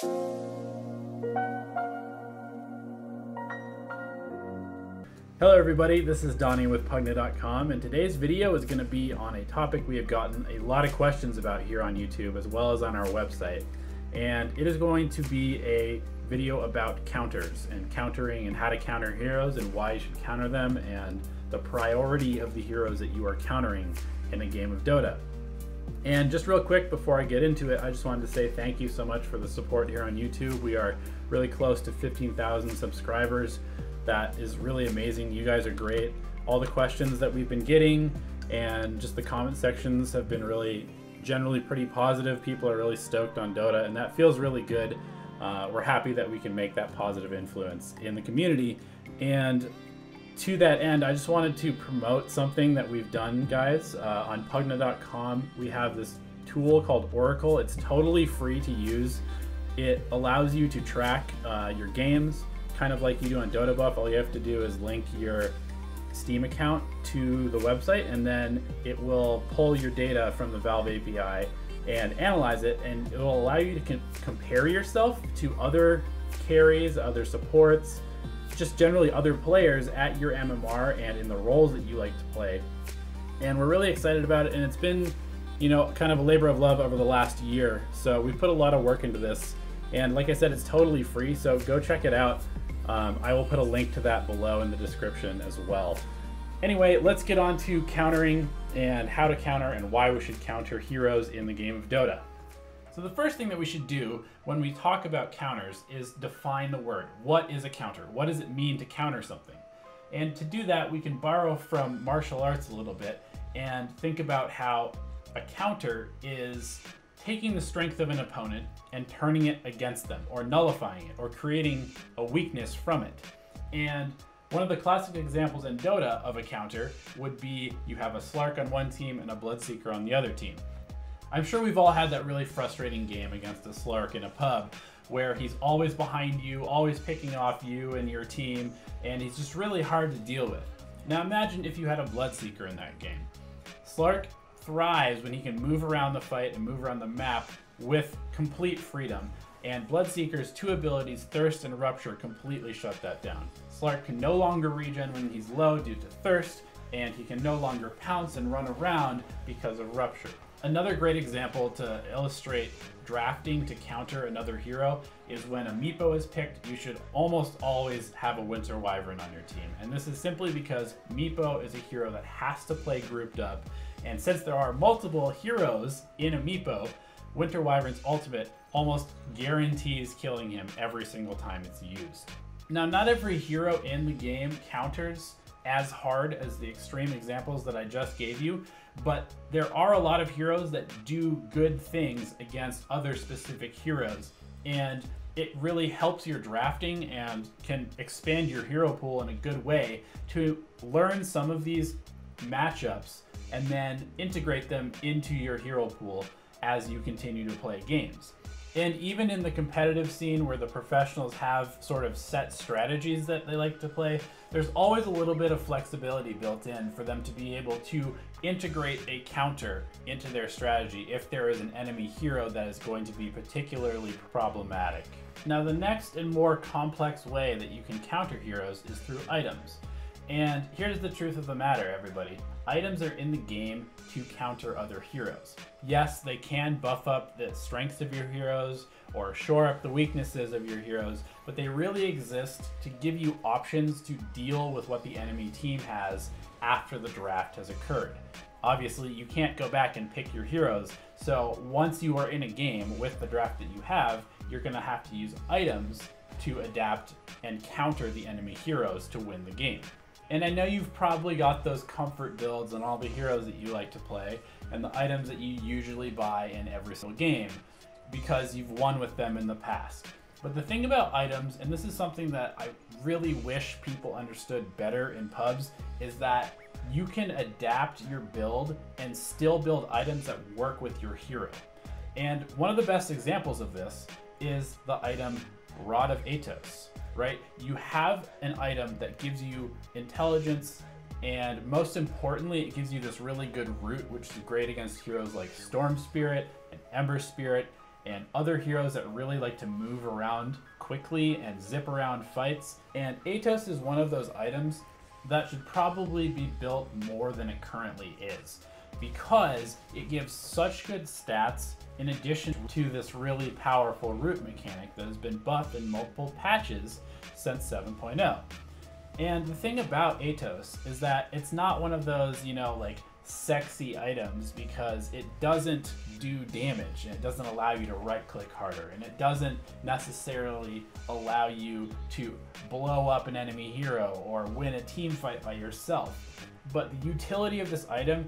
Hello everybody, this is Donnie with Pvgna.com, and today's video is going to be on a topic we have gotten a lot of questions about here on YouTube as well as on our website. And it is going to be a video about counters and countering and how to counter heroes and why you should counter them and the priority of the heroes that you are countering in a game of Dota. And just real quick before I get into it, I just wanted to say thank you so much for the support here on YouTube. We are really close to 15,000 subscribers. That is really amazing. You guys are great. All the questions that we've been getting and just the comment sections have been really generally pretty positive. People are really stoked on Dota, and that feels really good. We're happy that we can make that positive influence in the community. And to that end, I just wanted to promote something that we've done, guys. On Pvgna.com, we have this tool called Oracle. It's totally free to use. It allows you to track your games, kind of like you do on Dota Buff. All you have to do is link your Steam account to the website, and then it will pull your data from the Valve API and analyze it, and it will allow you to compare yourself to other carries, other supports, just generally other players at your MMR and in the roles that you like to play. And we're really excited about it, and it's been, you know, kind of a labor of love over the last year. So we've put a lot of work into this, and like I said, it's totally free, so go check it out. I will put a link to that below in the description as well. Anyway, let's get on to countering and how to counter and why we should counter heroes in the game of Dota. So the first thing that we should do when we talk about counters is define the word. What is a counter? What does it mean to counter something? And to do that, we can borrow from martial arts a little bit and think about how a counter is taking the strength of an opponent and turning it against them, or nullifying it, or creating a weakness from it. And one of the classic examples in Dota of a counter would be you have a Slark on one team and a Bloodseeker on the other team. I'm sure we've all had that really frustrating game against a Slark in a pub where he's always behind you, always picking off you and your team, and he's just really hard to deal with. Now imagine if you had a Bloodseeker in that game. Slark thrives when he can move around the fight and move around the map with complete freedom, and Bloodseeker's two abilities, Thirst and Rupture, completely shut that down. Slark can no longer regen when he's low due to Thirst, and he can no longer pounce and run around because of Rupture. Another great example to illustrate drafting to counter another hero is when a Meepo is picked, you should almost always have a Winter Wyvern on your team. And this is simply because Meepo is a hero that has to play grouped up. And since there are multiple heroes in a Meepo, Winter Wyvern's ultimate almost guarantees killing him every single time it's used. Now, not every hero in the game counters as hard as the extreme examples that I just gave you, but there are a lot of heroes that do good things against other specific heroes, and it really helps your drafting and can expand your hero pool in a good way to learn some of these matchups and then integrate them into your hero pool as you continue to play games. And even in the competitive scene where the professionals have sort of set strategies that they like to play, there's always a little bit of flexibility built in for them to be able to integrate a counter into their strategy if there is an enemy hero that is going to be particularly problematic. Now, the next and more complex way that you can counter heroes is through items. And here's the truth of the matter, everybody. Items are in the game to counter other heroes. Yes, they can buff up the strengths of your heroes or shore up the weaknesses of your heroes, but they really exist to give you options to deal with what the enemy team has after the draft has occurred. Obviously, you can't go back and pick your heroes, so once you are in a game with the draft that you have, you're going to have to use items to adapt and counter the enemy heroes to win the game. And I know you've probably got those comfort builds on all the heroes that you like to play and the items that you usually buy in every single game because you've won with them in the past. But the thing about items, and this is something that I really wish people understood better in pubs, is that you can adapt your build and still build items that work with your hero. And one of the best examples of this is the item Rod of Atos. Right? You have an item that gives you intelligence, and most importantly, it gives you this really good root, which is great against heroes like Storm Spirit and Ember Spirit, and other heroes that really like to move around quickly and zip around fights. And Atos is one of those items that should probably be built more than it currently is, because it gives such good stats in addition to this really powerful root mechanic that has been buffed in multiple patches since 7.0. And the thing about Atos is that it's not one of those, you know, like sexy items, because it doesn't do damage and it doesn't allow you to right click harder, and it doesn't necessarily allow you to blow up an enemy hero or win a team fight by yourself. But the utility of this item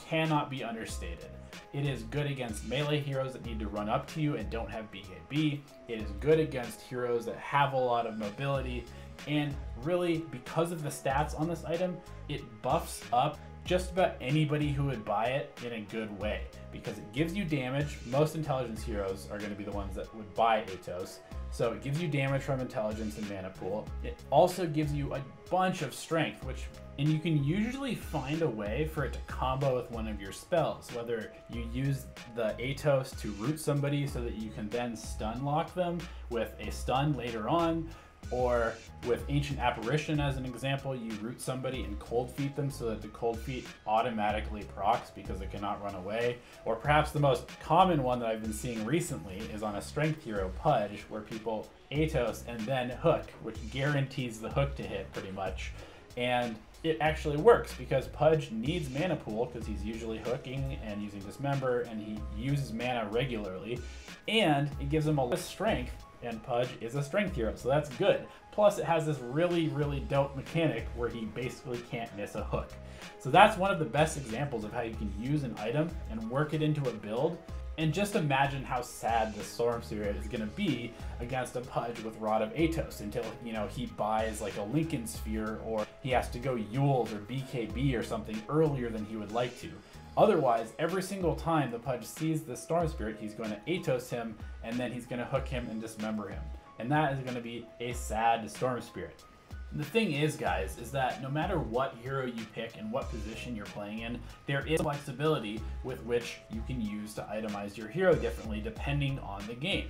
cannot be understated. It is good against melee heroes that need to run up to you and don't have BKB. It is good against heroes that have a lot of mobility, and really, because of the stats on this item, it buffs up just about anybody who would buy it in a good way, because it gives you damage. Most intelligence heroes are going to be the ones that would buy Atos. So it gives you damage from intelligence and mana pool. It also gives you a bunch of strength, and you can usually find a way for it to combo with one of your spells, whether you use the Atos to root somebody so that you can then stun lock them with a stun later on, or with Ancient Apparition as an example, you root somebody and cold feet them so that the cold feet automatically procs because it cannot run away. Or perhaps the most common one that I've been seeing recently is on a strength hero, Pudge, where people Atos and then hook, which guarantees the hook to hit pretty much. And it actually works because Pudge needs mana pool because he's usually hooking and using Dismember, and he uses mana regularly, and it gives him a lot of strength, and Pudge is a strength hero, so that's good. Plus it has this really, really dope mechanic where he basically can't miss a hook. So that's one of the best examples of how you can use an item and work it into a build. And just imagine how sad the Storm Spirit is going to be against a Pudge with Rod of Atos until, you know, he buys like a Lincoln Sphere, or he has to go Yules or BKB or something earlier than he would like to. Otherwise, every single time the Pudge sees the Storm Spirit, he's going to Atos him, and then he's going to hook him and dismember him. And that is going to be a sad Storm Spirit. The thing is, guys, is that no matter what hero you pick and what position you're playing in, there is flexibility with which you can use to itemize your hero differently depending on the game.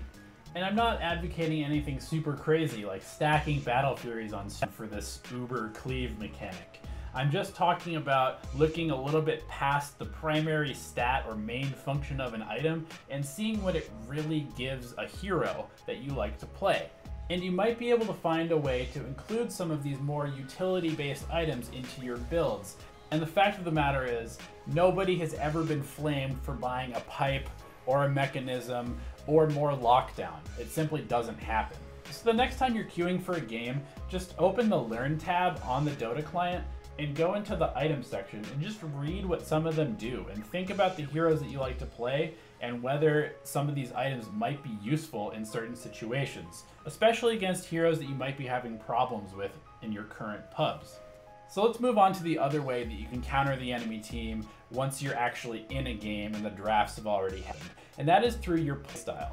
And I'm not advocating anything super crazy like stacking Battle Furies on for this uber cleave mechanic. I'm just talking about looking a little bit past the primary stat or main function of an item and seeing what it really gives a hero that you like to play. And you might be able to find a way to include some of these more utility-based items into your builds. And the fact of the matter is, nobody has ever been flamed for buying a pipe or a mechanism or more lockdown. It simply doesn't happen. So the next time you're queuing for a game, just open the Learn tab on the Dota client and go into the item section and just read what some of them do and think about the heroes that you like to play and whether some of these items might be useful in certain situations, especially against heroes that you might be having problems with in your current pubs. So let's move on to the other way that you can counter the enemy team once you're actually in a game and the drafts have already happened, and that is through your playstyle.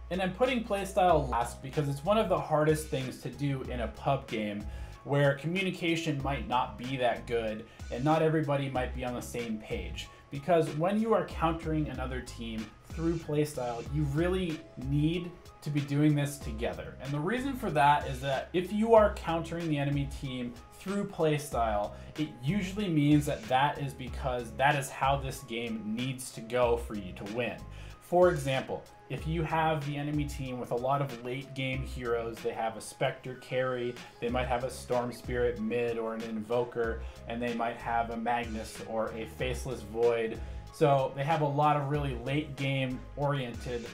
And I'm putting playstyle last because it's one of the hardest things to do in a pub game where communication might not be that good and not everybody might be on the same page. Because when you are countering another team through playstyle, you really need to be doing this together. And the reason for that is that if you are countering the enemy team through playstyle, it usually means that that is because that is how this game needs to go for you to win. For example, if you have the enemy team with a lot of late game heroes, they have a Spectre carry, they might have a Storm Spirit mid or an Invoker, and they might have a Magnus or a Faceless Void. So they have a lot of really late game oriented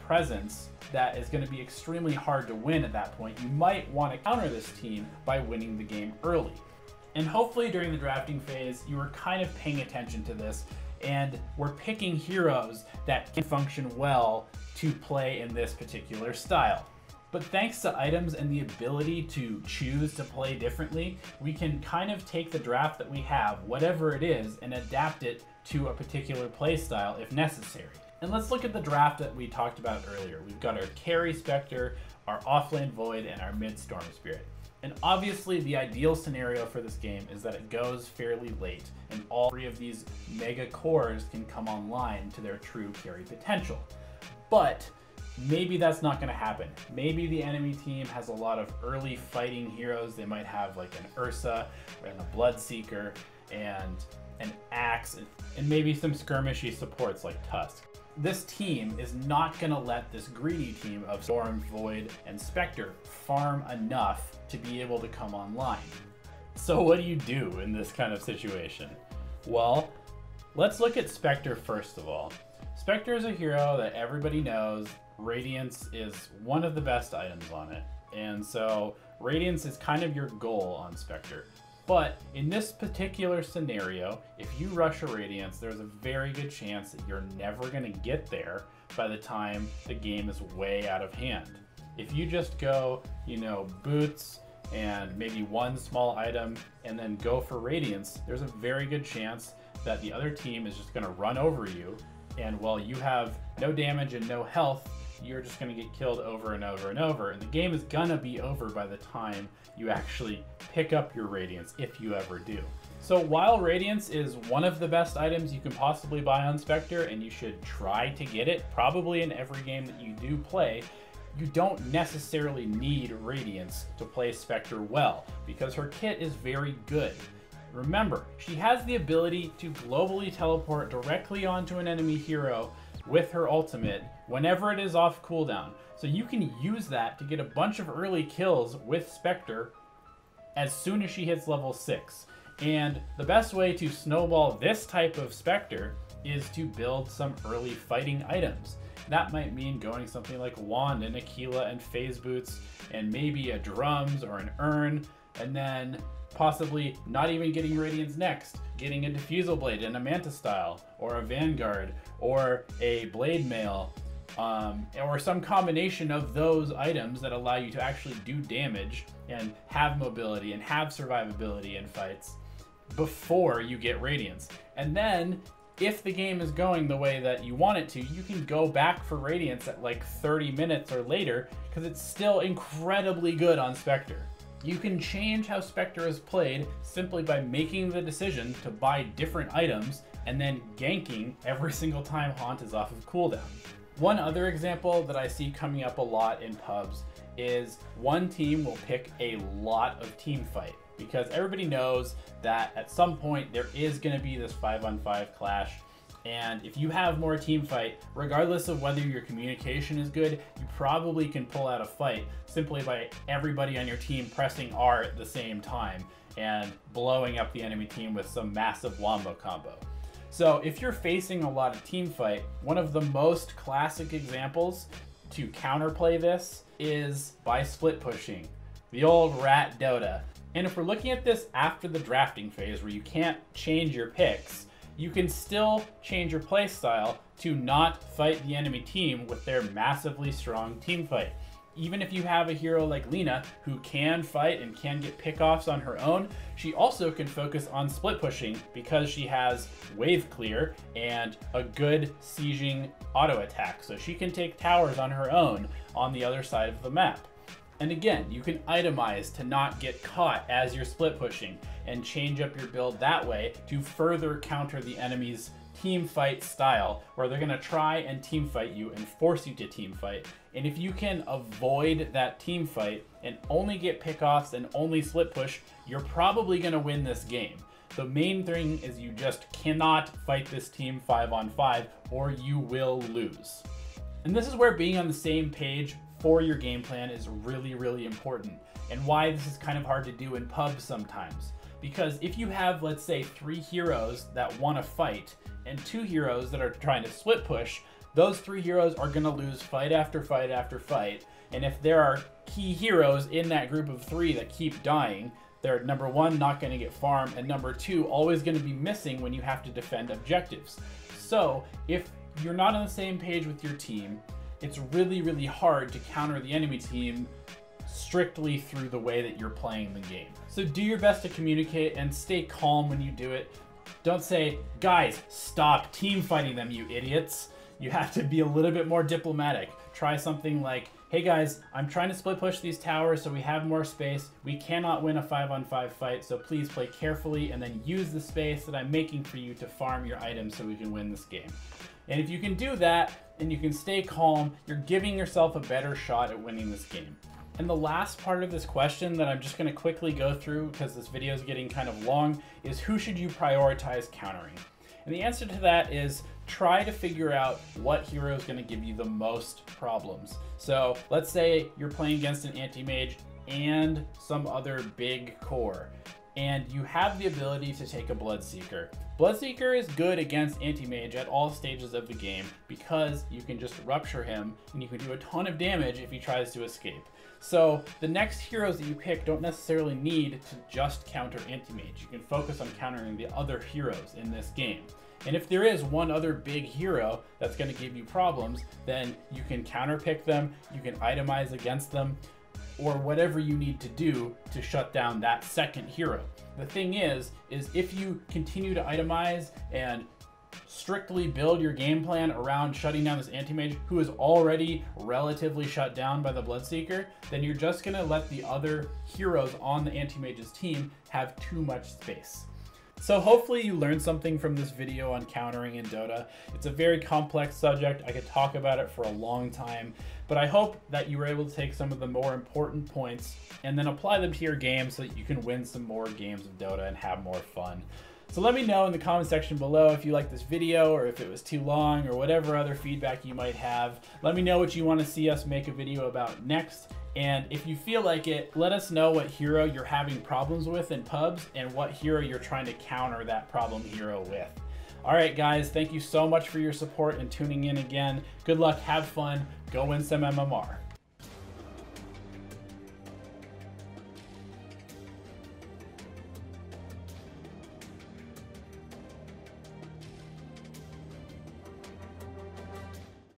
presence that is going to be extremely hard to win at that point. You might want to counter this team by winning the game early. And hopefully during the drafting phase, you were kind of paying attention to this and we're picking heroes that can function well to play in this particular style. But thanks to items and the ability to choose to play differently, we can kind of take the draft that we have, whatever it is, and adapt it to a particular play style if necessary. And let's look at the draft that we talked about earlier. We've got our carry Spectre, our offlane Void, and our mid Storm Spirit. And obviously the ideal scenario for this game is that it goes fairly late and all three of these mega cores can come online to their true carry potential. But maybe that's not going to happen. Maybe the enemy team has a lot of early fighting heroes. They might have like an Ursa and a Bloodseeker and an Axe and maybe some skirmishy supports like Tusk. This team is not going to let this greedy team of Storm, Void, and Spectre farm enough to be able to come online. So what do you do in this kind of situation? Well, let's look at Spectre first of all. Spectre is a hero that everybody knows. Radiance is one of the best items on it. And so Radiance is kind of your goal on Spectre. But in this particular scenario, if you rush a Radiance, there's a very good chance that you're never going to get there by the time the game is way out of hand. If you just go, you know, boots and maybe one small item and then go for Radiance, there's a very good chance that the other team is just going to run over you, and while you have no damage and no health, you're just going to get killed over and over and over, and the game is gonna be over by the time you actually pick up your Radiance, if you ever do. So while Radiance is one of the best items you can possibly buy on Spectre, and you should try to get it probably in every game that you do play, you don't necessarily need Radiance to play Spectre well, because her kit is very good. Remember, she has the ability to globally teleport directly onto an enemy hero with her ultimate whenever it is off cooldown. So you can use that to get a bunch of early kills with Spectre as soon as she hits level 6. And the best way to snowball this type of Spectre is to build some early fighting items. That might mean going something like Wand and Aquila and Phase Boots and maybe a Drums or an Urn, and then possibly not even getting Radiance next, getting a Diffusal Blade and a Manta Style, or a Vanguard, or a Blade Mail, or some combination of those items that allow you to actually do damage and have mobility and have survivability in fights before you get Radiance. And then, if the game is going the way that you want it to, you can go back for Radiance at like 30 minutes or later, because it's still incredibly good on Spectre. You can change how Spectre is played simply by making the decision to buy different items and then ganking every single time Haunt is off of cooldown. One other example that I see coming up a lot in pubs is one team will pick a lot of team fight, because everybody knows that at some point there is going to be this 5-on-5 clash. And if you have more team fight, regardless of whether your communication is good, you probably can pull out a fight simply by everybody on your team pressing R at the same time and blowing up the enemy team with some massive wombo combo. So if you're facing a lot of team fight, one of the most classic examples to counterplay this is by split pushing, the old rat Dota. And if we're looking at this after the drafting phase where you can't change your picks, you can still change your playstyle to not fight the enemy team with their massively strong team fight. Even if you have a hero like Lina who can fight and can get pickoffs on her own, she also can focus on split pushing because she has wave clear and a good sieging auto attack. So she can take towers on her own on the other side of the map. And again, you can itemize to not get caught as you're split pushing and change up your build that way to further counter the enemy's team fight style, where they're going to try and team fight you and force you to team fight. And if you can avoid that team fight and only get pickoffs and only split push, you're probably going to win this game. The main thing is you just cannot fight this team 5-on-5 or you will lose. And this is where being on the same page for your game plan is really, really important, and why this is kind of hard to do in pubs sometimes. Because if you have, let's say, 3 heroes that want to fight and 2 heroes that are trying to split push, those 3 heroes are going to lose fight after fight after fight. And if there are key heroes in that group of 3 that keep dying, they're number 1, not going to get farmed, and number 2, always going to be missing when you have to defend objectives. So if you're not on the same page with your team, it's really, really hard to counter the enemy team strictly through the way that you're playing the game. So do your best to communicate and stay calm when you do it. Don't say, guys, stop team fighting them, you idiots. You have to be a little bit more diplomatic. Try something like, hey guys, I'm trying to split push these towers so we have more space. We cannot win a 5-on-5 fight, so please play carefully and then use the space that I'm making for you to farm your items so we can win this game. And if you can do that, and you can stay calm, you're giving yourself a better shot at winning this game. And the last part of this question that I'm just going to quickly go through because this video is getting kind of long is who should you prioritize countering? And the answer to that is try to figure out what hero is going to give you the most problems. So let's say you're playing against an anti-mage and some other big core, and you have the ability to take a Bloodseeker. Bloodseeker is good against anti-mage at all stages of the game because you can just rupture him and you can do a ton of damage if he tries to escape. So the next heroes that you pick don't necessarily need to just counter anti-mage. You can focus on countering the other heroes in this game. And if there is one other big hero that's going to give you problems, then you can counter pick them, you can itemize against them, or whatever you need to do to shut down that second hero. The thing is if you continue to itemize and strictly build your game plan around shutting down this anti-mage who is already relatively shut down by the Bloodseeker, then you're just gonna let the other heroes on the anti-mage's team have too much space. So hopefully you learned something from this video on countering in Dota. It's a very complex subject. I could talk about it for a long time, but I hope that you were able to take some of the more important points and then apply them to your game so that you can win some more games of Dota and have more fun. So let me know in the comment section below if you liked this video or if it was too long or whatever other feedback you might have. Let me know what you want to see us make a video about next. And if you feel like it, let us know what hero you're having problems with in pubs and what hero you're trying to counter that problem hero with. All right, guys, thank you so much for your support and tuning in again. Good luck, have fun, go win some MMR.